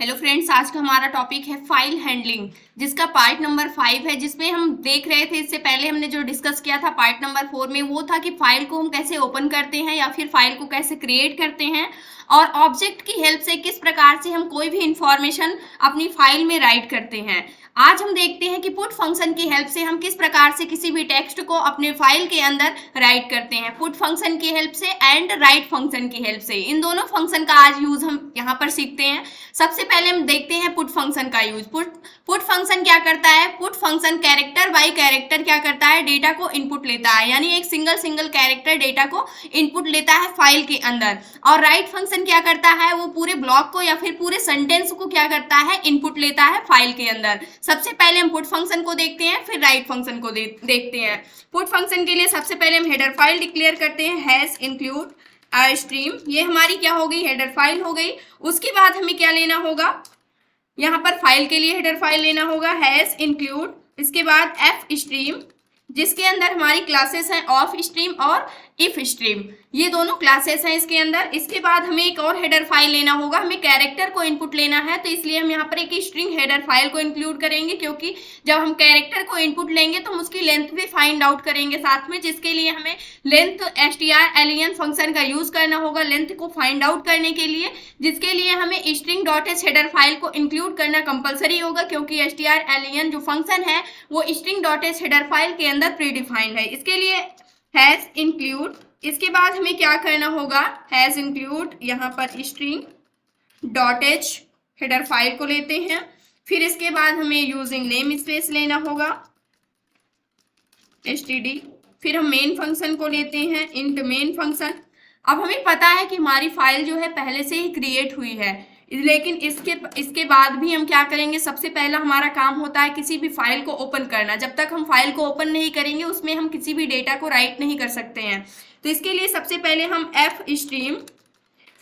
Hello friends, आज का हमारा टॉपिक है फाइल हैंडलिंग, जिसका पार्ट नंबर 5 है। जिसमें हम देख रहे थे, इससे पहले हमने जो डिस्कस किया था पार्ट नंबर 4 में, वो था कि फाइल को हम कैसे ओपन करते हैं या फिर फाइल को कैसे क्रिएट करते हैं और ऑब्जेक्ट की हेल्प से किस प्रकार से हम कोई भी इंफॉर्मेशन अपनी फाइल में राइट करते हैं। आज हम देखते हैं कि पुट फंक्शन की हेल्प से हम किस प्रकार से किसी भी टेक्स्ट को अपने फाइल के अंदर राइट करते हैं, पुट फंक्शन की हेल्प से एंड राइट फंक्शन की हेल्प से। इन दोनों फंक्शन का आज यूज हम यहाँ पर सीखते हैं। सबसे पहले हम देखते हैं पुट फंक्शन का यूज। पुट फंक्शन क्या करता है? Put function character bye character क्या करता है? डेटा को इनपुट लेता है, यानी एक सिंगल कैरेक्टर डेटा को इनपुट लेता है फाइल के अंदर। और राइट फंक्शन क्या करता है? वो पूरे ब्लॉक को या फिर पूरे सेंटेंस को क्या करता है? इनपुट लेता है फाइल के अंदर। सबसे पहले हम पुट फंक्शन को देखते हैं, फिर राइट फंक्शन को देखते हैं। पुट फंक्शन के लिए सबसे पहले हम हेडर फाइल डिक्लेयर करते हैं, हैश इंक्लूड स्ट्रीम। ये हमारी क्या हो गई? हेडर फाइल हो गई। उसके बाद हमें क्या लेना होगा? यहाँ पर फाइल के लिए हेडर फाइल लेना होगा, हैश इंक्लूड, इसके बाद एफ स्ट्रीम, जिसके अंदर हमारी क्लासेस हैं ऑफ स्ट्रीम और इफ स्ट्रीम। ये दोनों क्लासेस हैं इसके अंदर। इसके बाद हमें एक और हेडर फाइल लेना होगा, हमें कैरेक्टर को इनपुट लेना है, तो इसलिए हम यहाँ पर एक स्ट्रिंग हेडर फाइल को इंक्लूड करेंगे, क्योंकि जब हम कैरेक्टर को इनपुट लेंगे तो हम उसकी लेंथ भी फाइंड आउट करेंगे साथ में, जिसके लिए हमें लेंथ strlen फंक्शन का यूज करना होगा लेंथ को फाइंड आउट करने के लिए, जिसके लिए हमें string.h हेडर फाइल को इंक्लूड करना कंपलसरी होगा, क्योंकि strlen जो फंक्शन है वो string.h हेडर फाइल के अंदर प्रीडिफाइंड है। इसके लिए हैश इंक्लूड, इसके बाद हमें क्या करना होगा? हैश इंक्लूड, यहाँ पर string.h हेडर फाइल को लेते हैं। फिर इसके बाद हमें यूजिंग नेम स्पेस लेना होगा std। फिर हम मेन फंक्शन को लेते हैं, इंट मेन फंक्शन। अब हमें पता है कि हमारी फाइल जो है पहले से ही क्रिएट हुई है, लेकिन इसके बाद भी हम क्या करेंगे? सबसे पहला हमारा काम होता है किसी भी फाइल को ओपन करना। जब तक हम फाइल को ओपन नहीं करेंगे उसमें हम किसी भी डेटा को राइट नहीं कर सकते हैं। तो इसके लिए सबसे पहले हम एफ स्ट्रीम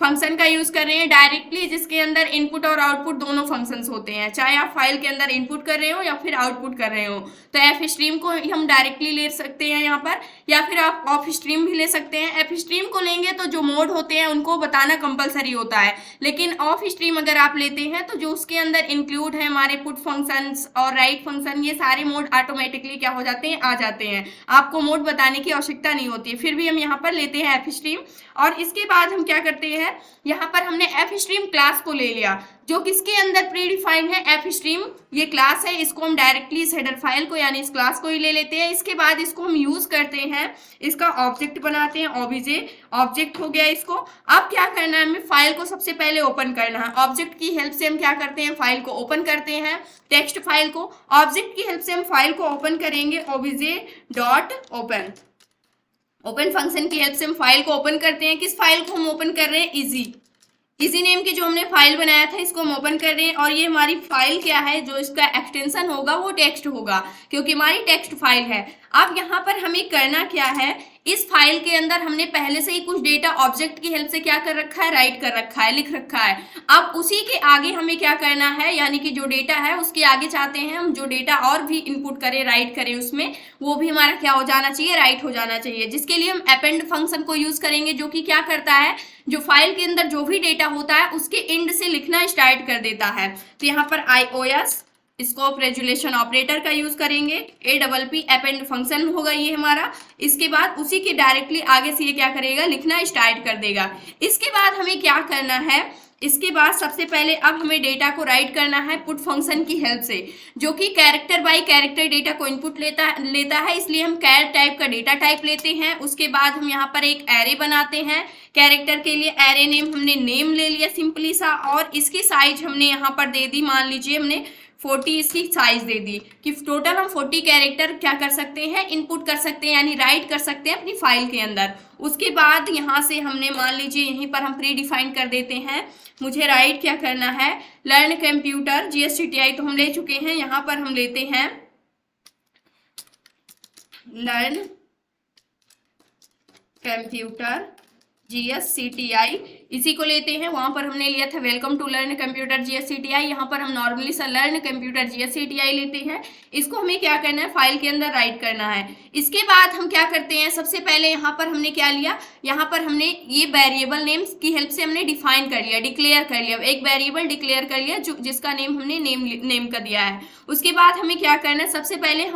फंक्शन का यूज कर रहे हैं डायरेक्टली, जिसके अंदर इनपुट और आउटपुट दोनों फंक्शंस होते हैं, चाहे आप फाइल के अंदर इनपुट कर रहे हो या फिर आउटपुट कर रहे हो। तो एफ स्ट्रीम को हम डायरेक्टली ले सकते हैं यहाँ पर, या फिर आप ऑफ स्ट्रीम भी ले सकते हैं। एफ स्ट्रीम को लेंगे तो जो मोड होते हैं उनको बताना कंपलसरी होता है, लेकिन ऑफ स्ट्रीम अगर आप लेते हैं तो जो उसके अंदर इंक्लूड है हमारे पुट फंक्शंस और राइट फंक्शन, ये सारे मोड ऑटोमेटिकली क्या हो जाते हैं? आ जाते हैं। आपको मोड बताने की आवश्यकता नहीं होती है। फिर भी हम यहाँ पर लेते हैं एफ स्ट्रीम, और इसके बाद हम क्या करते हैं? यहाँ पर हमने एफ स्ट्रीम क्लास को ले लिया, जो किसके अंदर प्रीडिफाइंड है? एफ स्ट्रीम ये क्लास है, इसको हम डायरेक्टली इस हेडर फाइल को यानी इस क्लास को ही ले लेते हैं। इसके बाद इसको हम यूज करते हैं, इसका ऑब्जेक्ट बनाते हैं, ओबीजे ऑब्जेक्ट हो गया इसको। अब क्या करना है? हमें फाइल को सबसे पहले ओपन करना है। ऑब्जेक्ट की हेल्प से हम क्या करते हैं? फाइल को ओपन करते हैं, टेक्स्ट फाइल को। ऑब्जेक्ट की हेल्प से हम फाइल को ओपन करेंगे, OBJ dot open. Open function की हेल्प से हम फाइल को ओपन करते हैं। किस फाइल को हम ओपन कर रहे हैं? इजी नेम की जो हमने फाइल बनाया था इसको हम ओपन कर रहे हैं, और ये हमारी फाइल क्या है? जो इसका एक्सटेंशन होगा वो टेक्स्ट होगा, क्योंकि हमारी टेक्स्ट फाइल है। अब यहाँ पर हमें करना क्या है? इस फाइल के अंदर हमने पहले से ही कुछ डेटा ऑब्जेक्ट की हेल्प से क्या कर रखा है? राइट कर रखा है, लिख रखा है। अब उसी के आगे हमें क्या करना है? यानी कि जो डेटा है उसके आगे चाहते हैं हम जो डेटा और भी इनपुट करें, राइट करें उसमें, वो भी हमारा क्या हो जाना चाहिए? राइट हो जाना चाहिए। जिसके लिए हम अपेंड फंक्शन को यूज करेंगे, जो कि क्या करता है? जो फाइल के अंदर जो भी डेटा होता है उसके एंड से लिखना स्टार्ट कर देता है। तो यहाँ पर iOS स्कोप रेजुलेशन ऑपरेटर का यूज करेंगे, APP अपेंड फंक्शन होगा ये हमारा। इसके बाद उसी के डायरेक्टली आगे से ये क्या करेगा? लिखना स्टार्ट कर देगा। इसके बाद हमें क्या करना है? इसके बाद सबसे पहले अब हमें डेटा को राइट करना है पुट फंक्शन की हेल्प से, जो कि कैरेक्टर बाय कैरेक्टर डेटा को इनपुट लेता है, इसलिए हम कैर टाइप का डेटा टाइप लेते हैं। उसके बाद हम यहाँ पर एक एरे बनाते हैं कैरेक्टर के लिए। एरे नेम हमने नेम ले लिया सिंपली सा, और इसकी साइज हमने यहाँ पर दे दी, मान लीजिए हमने 40 इसकी साइज दे दी, कि टोटल हम 40 कैरेक्टर क्या कर सकते हैं? इनपुट कर सकते हैं, यानी राइट कर सकते हैं अपनी फाइल के अंदर। उसके बाद यहाँ से हमने मान लीजिए यहीं पर हम प्री डिफाइन कर देते हैं, मुझे राइट क्या करना है? लर्न कंप्यूटर GSTTI तो हम ले चुके हैं, यहाँ पर हम लेते हैं लर्न कंप्यूटर GSCTI इसी को लेते हैं। वहां पर हमने लिया था welcome to learn computer GSCTI, यहाँ पर हम नॉर्मली सा लर्न कंप्यूटर GSCTI लेते हैं। इसको हमें क्या करना है, फाइल के अंदर राइट करना है। इसके बाद हम क्या करते हैं, सबसे पहले यहाँ पर हमने क्या लिया, यहाँ पर हमने ये वेरिएबल नेम्स की हेल्प से हमने डिफाइन कर लिया, डिक्लेयर कर लिया, एक वेरिएबल डिक्लेयर कर लिया जो जिसका नेम हमने नेम का दिया है। उसके बाद हमें क्या करना है, सबसे पहले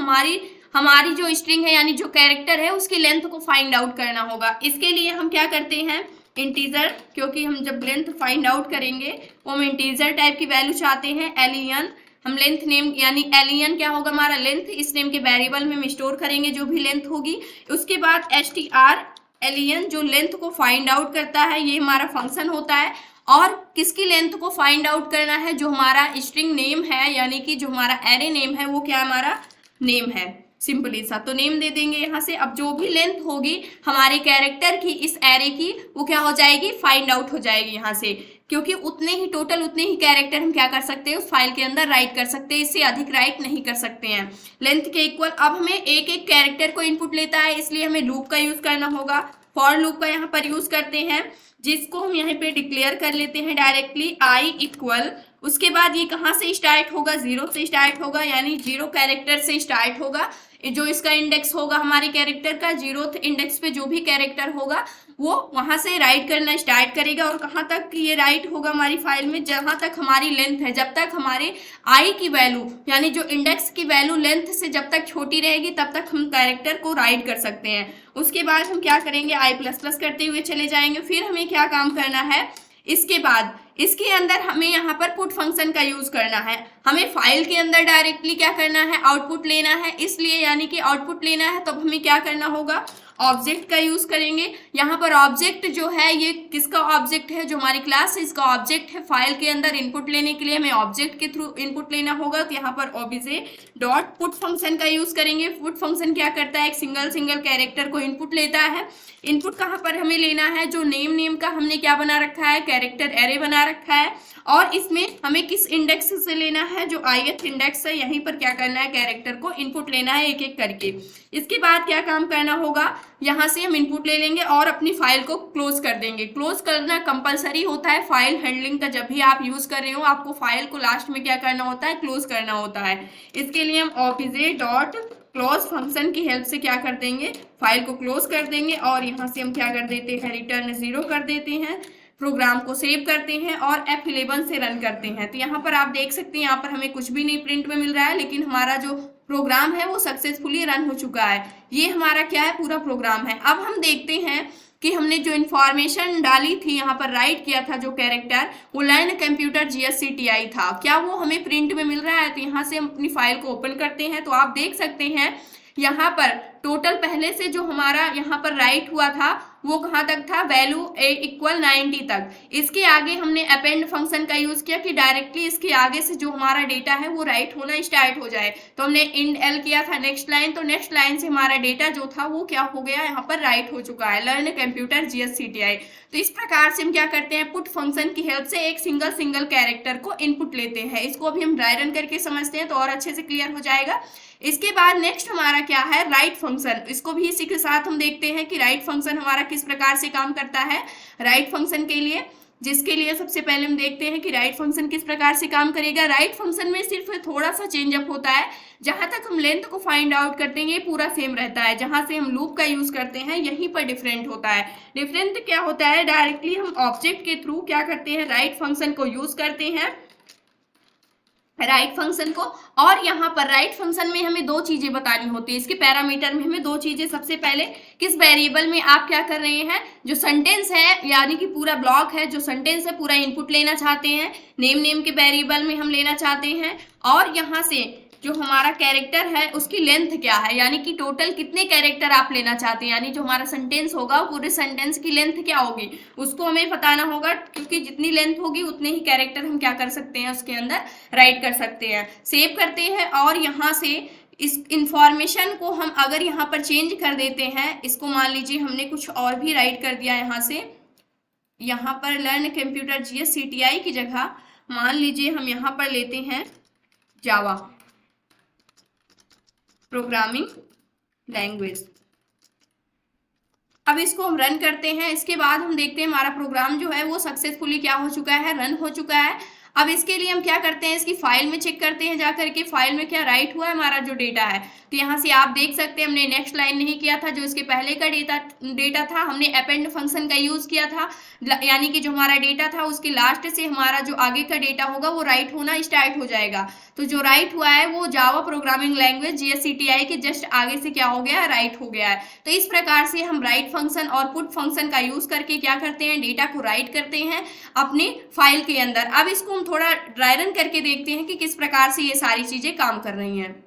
हमारी जो स्ट्रिंग है यानी जो कैरेक्टर है उसकी लेंथ को फाइंड आउट करना होगा। इसके लिए हम क्या करते हैं, इंटीजर, क्योंकि हम जब लेंथ फाइंड आउट करेंगे वो हम इंटीजर टाइप की वैल्यू चाहते हैं। एलियन हम लेंथ नेम यानी एलियन क्या होगा हमारा लेंथ, इस नेम के वेरिएबल में हम स्टोर करेंगे जो भी लेंथ होगी। उसके बाद str एलियन जो लेंथ को फाइंड आउट करता है, ये हमारा फंक्शन होता है। और किसकी लेंथ को फाइंड आउट करना है, जो हमारा स्ट्रिंग नेम है यानी कि जो हमारा एरे नेम है वो क्या हमारा नेम है, सिंपली सा। तो नेम दे देंगे यहाँ से। अब जो भी लेंथ होगी हमारे कैरेक्टर की इस एरे की वो क्या हो जाएगी, फाइंड आउट हो जाएगी यहाँ से, क्योंकि उतने ही टोटल उतने ही कैरेक्टर हम क्या कर सकते हैं उस फाइल के अंदर राइट कर सकते हैं, इससे अधिक राइट नहीं कर सकते हैं लेंथ के इक्वल। अब हमें एक एक कैरेक्टर को इनपुट लेता है, इसलिए हमें लूप का यूज करना होगा। फॉर लूप का यहाँ पर यूज करते हैं, जिसको हम यहाँ पे डिक्लेयर कर लेते हैं डायरेक्टली i इक्वल। उसके बाद ये कहाँ से स्टार्ट होगा, 0 से स्टार्ट होगा, यानी 0 कैरेक्टर से स्टार्ट होगा। जो इसका इंडेक्स होगा हमारे कैरेक्टर का, 0th इंडेक्स पे जो भी कैरेक्टर होगा वो वहां से राइट करना स्टार्ट करेगा। और कहाँ तक ये राइट होगा हमारी फाइल में, जहां तक हमारी लेंथ है, जब तक हमारे आई की वैल्यू यानी जो इंडेक्स की वैल्यू लेंथ से जब तक छोटी रहेगी तब तक हम कैरेक्टर को राइट कर सकते हैं। उसके बाद हम क्या करेंगे, i++ करते हुए चले जाएंगे। फिर हमें क्या काम करना है, इसके बाद इसके अंदर हमें यहाँ पर पुट फंक्शन का यूज करना है। हमें फाइल के अंदर डायरेक्टली क्या करना है, आउटपुट लेना है, इसलिए यानी कि आउटपुट लेना है तो हमें क्या करना होगा, ऑब्जेक्ट का यूज करेंगे। यहाँ पर ऑब्जेक्ट जो है ये किसका ऑब्जेक्ट है, जो हमारी क्लास है इसका ऑब्जेक्ट है। फाइल के अंदर इनपुट लेने के लिए हमें ऑब्जेक्ट के थ्रू इनपुट लेना होगा, तो यहाँ पर ऑब्जे डॉट पुट फंक्शन का यूज करेंगे। पुट फंक्शन क्या करता है, एक सिंगल कैरेक्टर को इनपुट लेता है। इनपुट कहाँ पर हमें लेना है, जो नेम का हमने क्या बना रखा है, कैरेक्टर एरे बना रखा है। और इसमें हमें किस इंडेक्स से लेना है, जो ith इंडेक्स है, यहीं पर क्या करना है, कैरेक्टर को इनपुट लेना है एक एक करके। इसके बाद क्या काम करना होगा, यहाँ से हम इनपुट ले लेंगे और अपनी फाइल को क्लोज कर देंगे। क्लोज करना कंपलसरी होता है फाइल हैंडलिंग का, जब भी आप यूज कर रहे हो आपको फाइल को लास्ट में क्या करना होता है, क्लोज करना होता है। इसके लिए हम ऑब्जे डॉट क्लोज फंक्शन की हेल्प से क्या कर देंगे, फाइल को क्लोज कर देंगे। और यहाँ से हम क्या कर देते हैं, रिटर्न 0 कर देते हैं। प्रोग्राम को सेव करते हैं और F11 से रन करते हैं। तो यहाँ पर आप देख सकते हैं, यहाँ पर हमें कुछ भी नहीं प्रिंट में मिल रहा है, लेकिन हमारा जो प्रोग्राम है वो सक्सेसफुली रन हो चुका है। ये हमारा क्या है, पूरा प्रोग्राम है। अब हम देखते हैं कि हमने जो इन्फॉर्मेशन डाली थी, यहाँ पर राइट किया था जो कैरेक्टर, वो लर्न कंप्यूटर GSCTI था, क्या वो हमें प्रिंट में मिल रहा है। तो यहाँ से हम अपनी फाइल को ओपन करते हैं, तो आप देख सकते हैं यहाँ पर टोटल पहले से जो हमारा यहाँ पर राइट हुआ था वो कहाँ तक था, वैल्यू इक्वल 90 तक। इसके आगे हमने अपेंड फंक्शन का यूज किया कि डायरेक्टली इसके आगे से जो हमारा डेटा है वो राइट होना स्टार्ट हो जाए। तो हमने इंड एल किया था नेक्स्ट लाइन, तो नेक्स्ट लाइन से हमारा डेटा जो था वो क्या हो गया, यहाँ पर राइट हो चुका है, लर्न कंप्यूटर GSCTI। तो इस प्रकार से हम क्या करते हैं, पुट फंक्शन की हेल्प से एक सिंगल कैरेक्टर को इनपुट लेते हैं। इसको अभी हम ड्राई रन करके समझते हैं तो और अच्छे से क्लियर हो जाएगा। इसके बाद नेक्स्ट हमारा क्या है, राइट फंक्शन। इसको भी इसी के साथ हम देखते हैं कि राइट फंक्शन हमारा किस प्रकार से काम करता है। राइट फंक्शन के लिए, जिसके लिए सबसे पहले हम देखते हैं कि राइट फंक्शन किस प्रकार से काम करेगा। राइट फंक्शन में सिर्फ थोड़ा सा चेंज अप होता है, जहां तक हम लेंथ को फाइंड आउट करते हैं ये पूरा सेम रहता है, जहां से हम लूप का यूज करते हैं यहीं पर डिफरेंट होता है। डिफरेंट क्या होता है, डायरेक्टली हम ऑब्जेक्ट के थ्रू क्या करते हैं, राइट फंक्शन को यूज करते हैं, राइट फंक्शन को। और यहाँ पर राइट फंक्शन में हमें दो चीजें बतानी होती है, इसके पैरामीटर में हमें दो चीजें, सबसे पहले किस वेरिएबल में आप क्या कर रहे हैं, जो सेंटेंस है यानी कि पूरा ब्लॉक है, जो सेंटेंस है पूरा इनपुट लेना चाहते हैं, नेम के वेरिएबल में हम लेना चाहते हैं। और यहाँ से जो हमारा कैरेक्टर है उसकी लेंथ क्या है, यानी कि टोटल कितने कैरेक्टर आप लेना चाहते हैं, यानी जो हमारा सेंटेंस होगा पूरे सेंटेंस की लेंथ क्या होगी उसको हमें बताना होगा, क्योंकि जितनी लेंथ होगी उतने ही कैरेक्टर हम क्या कर सकते हैं उसके अंदर राइट कर सकते हैं। सेव करते हैं और यहाँ से इस इंफॉर्मेशन को हम अगर यहाँ पर चेंज कर देते हैं, इसको मान लीजिए हमने कुछ और भी राइट कर दिया, यहाँ से यहाँ पर लर्न कंप्यूटर GSCTI की जगह मान लीजिए हम यहाँ पर लेते हैं जावा प्रोग्रामिंग लैंग्वेज। अब इसको हम रन करते हैं। इसके बाद हम देखते हैं हमारा प्रोग्राम जो है वो सक्सेसफुली क्या हो चुका है, रन हो चुका है। अब इसके लिए हम क्या करते हैं, इसकी फाइल में चेक करते हैं जा करके फाइल में क्या राइट हुआ है हमारा जो डेटा है। तो यहाँ से आप देख सकते हैं हमने नेक्स्ट लाइन नहीं किया था, जो इसके पहले का डेटा था हमने अपेंड फंक्शन का यूज किया था, यानी कि जो हमारा डेटा था उसके लास्ट से हमारा जो आगे का डेटा होगा वो राइट होना स्टार्ट हो जाएगा। तो जो राइट हुआ है वो जावा प्रोग्रामिंग लैंग्वेज GSCTI के जस्ट आगे से क्या हो गया है, राइट हो गया है। तो इस प्रकार से हम राइट फंक्शन और पुट फंक्शन का यूज करके क्या करते हैं, डेटा को राइट करते हैं अपनी फाइल के अंदर। अब इसको हम थोड़ा ड्राई रन करके देखते हैं कि किस प्रकार से ये सारी चीजें काम कर रही हैं।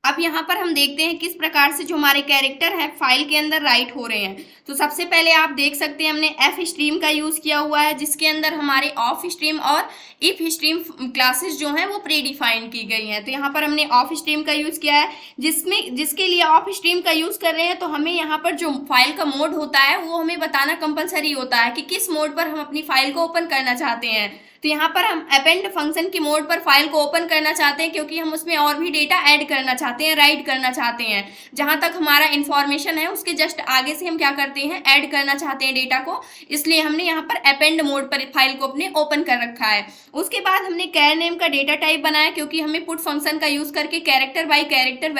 अब यहाँ पर हम देखते हैं किस प्रकार से जो हमारे कैरेक्टर है फाइल के अंदर राइट हो रहे हैं। तो सबसे पहले आप देख सकते हैं हमने एफ स्ट्रीम का यूज किया हुआ है, जिसके अंदर हमारे ऑफ स्ट्रीम और इफ स्ट्रीम क्लासेस जो हैं वो प्री डिफाइंड की गई हैं। तो यहाँ पर हमने ऑफ स्ट्रीम का यूज किया है, जिसके लिए ऑफ स्ट्रीम का यूज कर रहे हैं तो हमें यहाँ पर जो फाइल का मोड होता है वो हमें बताना कंपलसरी होता है कि किस मोड पर हम अपनी फाइल को ओपन करना चाहते हैं। तो यहाँ पर हम अपेंड फंक्शन की मोड पर फाइल को ओपन करना चाहते हैं, क्योंकि हम उसमें और भी डेटा ऐड करना चाहते हैं, राइट करना चाहते हैं। जहां तक हमारा इंफॉर्मेशन है उसके जस्ट आगे से हम क्या करते हैं, ऐड करना चाहते हैं डेटा को, इसलिए हमने यहाँ पर अपेंड मोड पर फाइल को अपने ओपन कर रखा है। उसके बाद हमने कैर नेम का डेटा टाइप बनाया, क्योंकि हमें पुट फंक्शन का यूज करके कैरेक्टर बाई कैरेक्टर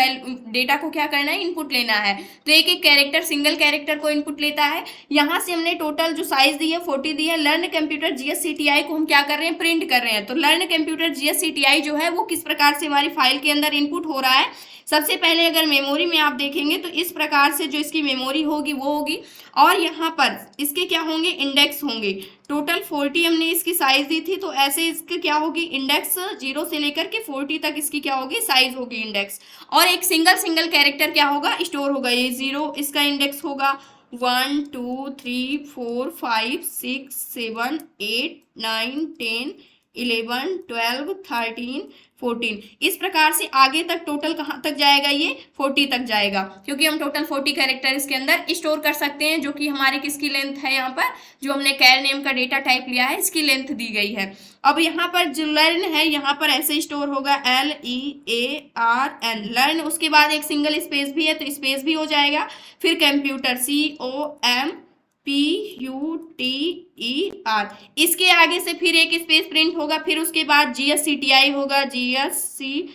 डेटा को क्या करना है, इनपुट लेना है। तो एक एक कैरेक्टर सिंगल कैरेक्टर को इनपुट लेता है। यहाँ से हमने टोटल जो साइज दी है 40 दी है। लर्न कंप्यूटर GSCTI को हम क्या कर रहे हैं, प्रिंट कर रहे हैं। तो लर्न कंप्यूटर GSCTI जो है वो किस प्रकार से हमारी फाइल के अंदर इनपुट हो रहा है। सबसे पहले अगर मेमोरी में आप देखेंगे तो इस प्रकार से जो इसकी मेमोरी होगी वो होगी, और यहाँ पर इसके क्या होंगे, इंडेक्स होंगे। टोटल 40 हमने इसकी साइज दी थी, तो ऐसे इसके क्या होगी, इंडेक्स 0 से लेकर के 40 तक इसकी क्या होगी, साइज होगी इंडेक्स। और एक सिंगल कैरेक्टर क्या होगा, स्टोर होगा। ये 0 इसका इंडेक्स होगा, 1 2 3 4 5 6 7 8 9 10 11 12 13 14 इस प्रकार से आगे तक टोटल कहाँ तक जाएगा, ये 40 तक जाएगा, क्योंकि हम टोटल 40 कैरेक्टर इसके अंदर स्टोर कर सकते हैं, जो कि हमारी किसकी लेंथ है, यहाँ पर जो हमने कैर नेम का डेटा टाइप लिया है इसकी लेंथ दी गई है। अब यहाँ पर जो लर्न है यहाँ पर ऐसे स्टोर होगा LEARN लर्न, उसके बाद एक सिंगल स्पेस भी है तो स्पेस भी हो जाएगा। फिर कंप्यूटर COMPUTER, इसके आगे से फिर एक स्पेस प्रिंट होगा, फिर उसके बाद GSCTI होगा, GSCTI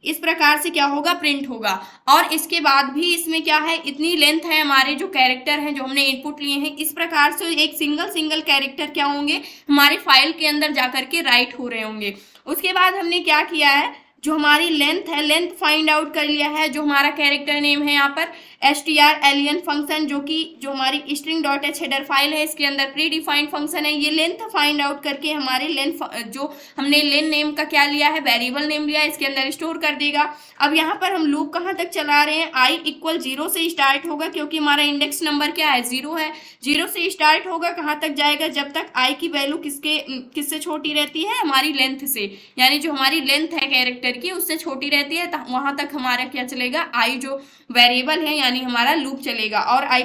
इस प्रकार से क्या होगा, प्रिंट होगा। और इसके बाद भी इसमें क्या है, इतनी लेंथ है हमारे जो कैरेक्टर हैं जो हमने इनपुट लिए हैं, इस प्रकार से एक सिंगल कैरेक्टर क्या होंगे, हमारे फाइल के अंदर जाकर के राइट हो रहे होंगे। उसके बाद हमने क्या किया है, जो हमारी लेंथ है, लेंथ फाइंड आउट कर लिया है। जो हमारा कैरेक्टर नेम है यहाँ पर strlen फंक्शन, जो हमारी string.h हेडर फाइल है, इसके अंदर प्री डिफाइंड फंक्शन है। ये लेंथ फाइंड आउट करके हमारे लेंथ जो हमने लेन नेम का क्या लिया है, वेरिएबल नेम लिया है, इसके अंदर स्टोर कर देगा। अब यहाँ पर हम लूप कहाँ तक चला रहे हैं, i = 0 से स्टार्ट होगा, क्योंकि हमारा इंडेक्स नंबर क्या है, 0 है। 0 से स्टार्ट होगा, कहाँ तक जाएगा, जब तक i की वैल्यू किससे छोटी रहती है, हमारी लेंथ से, यानी जो हमारी लेंथ है कैरेक्टर की उससे छोटी रहती है, वहां तक हमारा क्या चलेगा, i जो वेरिएबल है यानी हमारा लूप चलेगा, और i++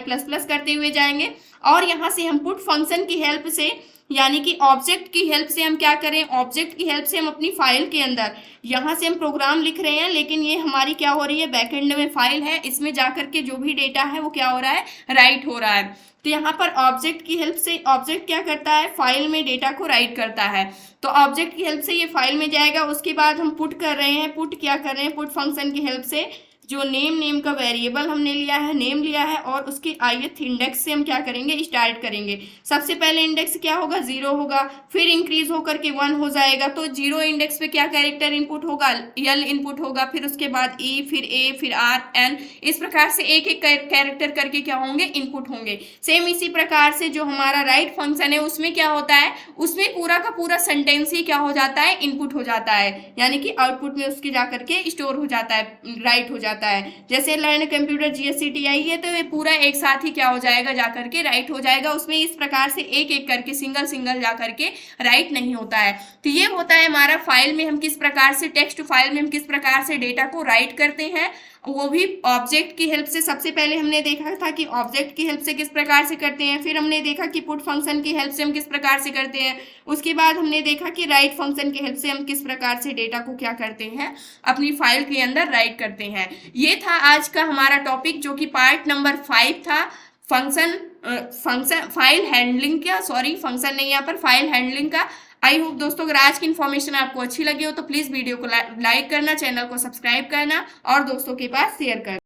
करते हुए जाएंगे। और यहाँ से हम पुट फंक्शन की हेल्प से, यानी कि ऑब्जेक्ट की हेल्प से हम क्या करें, ऑब्जेक्ट की हेल्प से हम अपनी फाइल के अंदर, यहाँ से हम प्रोग्राम लिख रहे हैं, लेकिन ये हमारी क्या हो रही है, बैकएंड में फाइल है, इसमें जाकर के जो भी डेटा है वो क्या हो रहा है, राइट हो रहा है। तो यहाँ पर ऑब्जेक्ट की हेल्प से, ऑब्जेक्ट क्या करता है, फाइल में डेटा को राइट करता है। तो ऑब्जेक्ट की हेल्प से ये फाइल में जाएगा। उसके बाद हम पुट कर रहे हैं, पुट क्या कर रहे हैं, पुट फंक्शन की हेल्प से जो नेम का वेरिएबल हमने लिया है, नेम लिया है, और उसके ith इंडेक्स से हम क्या करेंगे, स्टार्ट करेंगे। सबसे पहले इंडेक्स क्या होगा, 0 होगा, फिर इंक्रीज होकर के 1 हो जाएगा। तो 0 इंडेक्स पे क्या कैरेक्टर इनपुट होगा, L इनपुट होगा, फिर उसके बाद E, फिर A, फिर R, N, इस प्रकार से एक एक कैरेक्टर करके क्या होंगे, इनपुट होंगे। सेम इसी प्रकार से जो हमारा राइट फंक्शन है उसमें क्या होता है, उसमें पूरा का पूरा सेंटेंस ही क्या हो जाता है, इनपुट हो जाता है, यानी कि आउटपुट में उसके जाकर के स्टोर हो जाता है, राइट हो जाता है। जैसे लर्न कंप्यूटर GSCTI है तो ये पूरा एक साथ ही क्या हो जाएगा, जाकर के राइट हो जाएगा। उसमें इस प्रकार से एक एक करके सिंगल जाकर के राइट नहीं होता है। तो ये होता है हमारा फाइल में हम किस प्रकार से, टेक्स्ट फाइल में हम किस प्रकार से डेटा को राइट करते हैं वो भी ऑब्जेक्ट की हेल्प से। सबसे पहले हमने देखा था कि ऑब्जेक्ट की हेल्प से किस प्रकार से करते हैं, फिर हमने देखा कि पुट फंक्शन की हेल्प से हम किस प्रकार से करते हैं, उसके बाद हमने देखा कि राइट फंक्शन की हेल्प से हम किस प्रकार से डेटा को क्या करते हैं, अपनी फाइल के अंदर राइट करते हैं। ये था आज का हमारा टॉपिक, जो कि पार्ट नंबर 5 था, फंक्शन फाइल हैंडलिंग का, सॉरी फंक्शन नहीं, यहाँ पर फाइल हैंडलिंग का। आई होप दोस्तों अगर आज की इन्फॉर्मेशन आपको अच्छी लगी हो तो प्लीज़ वीडियो को लाइक करना, चैनल को सब्सक्राइब करना और दोस्तों के पास शेयर करना।